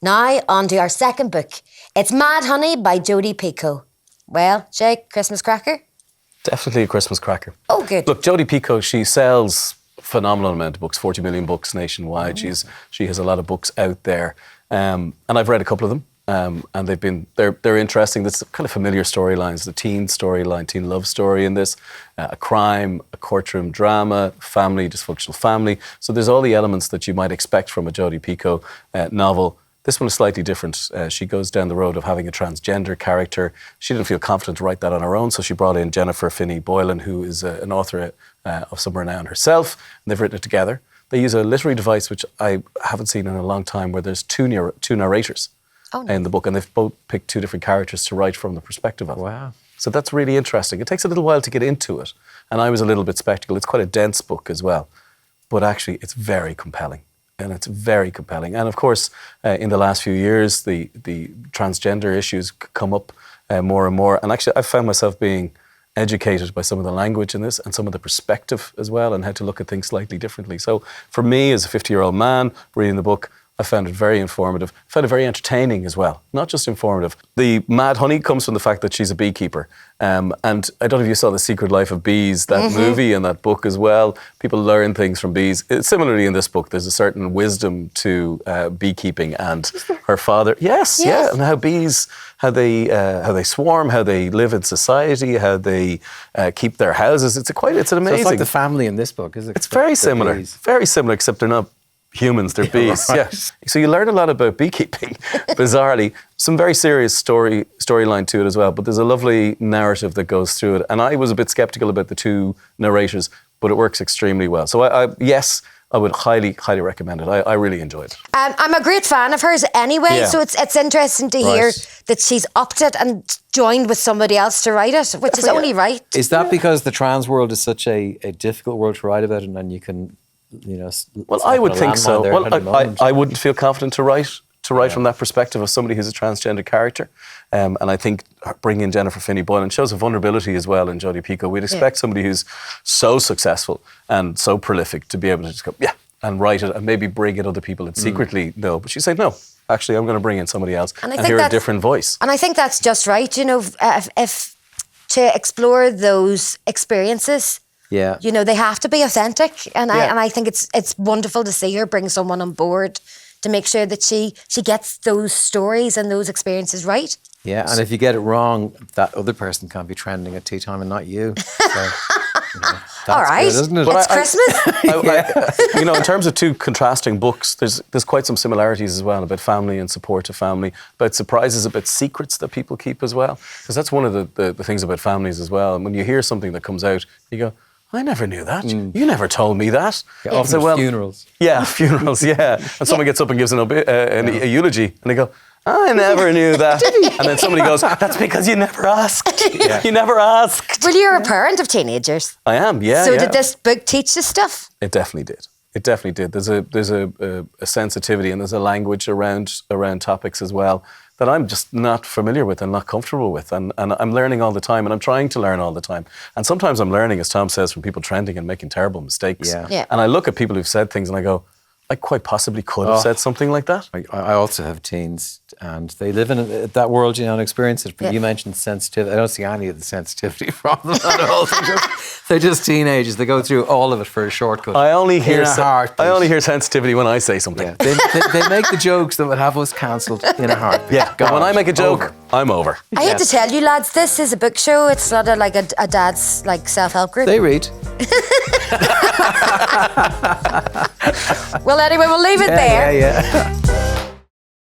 Now, on to our second book. It's Mad Honey by Jodi Picoult. Well, Shay, Christmas cracker? Definitely a Christmas cracker. Oh, good. Look, Jodi Picoult, she sells a phenomenal amount of books, 40 million books nationwide. She has a lot of books out there. And I've read a couple of them. And they're interesting. There's kind of familiar storylines, the teen storyline, teen love story in this, a crime, a courtroom drama, family, dysfunctional family. So there's all the elements that you might expect from a Jodi Picoult novel. This one is slightly different. She goes down the road of having a transgender character. She didn't feel confident to write that on her own, so she brought in Jennifer Finney Boylan, who is an author of some renown herself, and they've written it together. They use a literary device which I haven't seen in a long time, where there's two narrators in the book, and they've both picked two different characters to write from the perspective of. Wow. So that's really interesting. It takes a little while to get into it, and I was a little bit sceptical. It's quite a dense book as well, but actually it's very compelling. And it's very compelling. And of course, in the last few years, the transgender issues come up more and more. And actually, I've found myself being educated by some of the language in this and some of the perspective as well, and how to look at things slightly differently. So for me, as a 50-year-old man reading the book, I found it very informative. I found it very entertaining as well, not just informative. The Mad Honey comes from the fact that she's a beekeeper. And I don't know if you saw The Secret Life of Bees, that movie and that book as well. People learn things from bees. Similarly in this book, there's a certain wisdom to beekeeping and her father. Yes, yeah. And how bees, how they swarm, how they live in society, how they keep their houses. It's an amazing... So it's like the family in this book, is it? It's very similar. Very similar, except they're not humans, they're bees. Right. Yeah. So you learn a lot about beekeeping, bizarrely. Some very serious storyline to it as well, but there's a lovely narrative that goes through it. And I was a bit sceptical about the two narrators, but it works extremely well. So I would highly, highly recommend it. I really enjoyed it. I'm a great fan of hers anyway, so it's interesting to hear that she's upped it and joined with somebody else to write it, which is only right. Is that because the trans world is such a difficult world to write about, and then you can... Well, I would think so. Well, I wouldn't feel confident to write from that perspective of somebody who's a transgender character. And I think bringing in Jennifer Finney Boylan shows a vulnerability as well in Jodi Picoult. We'd expect somebody who's so successful and so prolific to be able to just go, and write it and maybe bring in other people and secretly no. But she said, no, actually, I'm going to bring in somebody else and hear a different voice. And I think that's just right, if to explore those experiences... Yeah, they have to be authentic, and I think it's wonderful to see her bring someone on board to make sure that she gets those stories and those experiences right. Yeah, and if you get it wrong, that other person can't be trending at tea time and not you. So, that's all right, good, isn't it? It's Christmas. In terms of two contrasting books, there's quite some similarities as well about family and support to family, about surprises, about secrets that people keep as well. Because that's one of the things about families as well. And when you hear something that comes out, you go, I never knew that. You never told me that. Yeah, often funerals. Yeah, funerals, yeah. And someone gets up and gives a eulogy, and they go, I never knew that. And then somebody goes, that's because you never asked. You never asked. Well, you're a parent of teenagers. I am, yeah. So did this book teach this stuff? It definitely did. It definitely did. There's a sensitivity and there's a language around topics as well that I'm just not familiar with and not comfortable with. And I'm learning all the time, and I'm trying to learn all the time. And sometimes I'm learning, as Tom says, from people trending and making terrible mistakes. Yeah. And I look at people who've said things and I go, I quite possibly could have said something like that. I also have teens, and they live in that world, and experience it. But you mentioned sensitivity. I don't see any of the sensitivity from them at all. They're just teenagers. They go through all of it for a shortcut. I only hear sensitivity when I say something. Yeah. They make the jokes that would have us cancelled in a heartbeat. Yeah, but when I make a joke, I'm over. I hate to tell you, lads, this is a book show. It's not like a dad's self-help group. They read. Well, anyway, we'll leave it there. Yeah.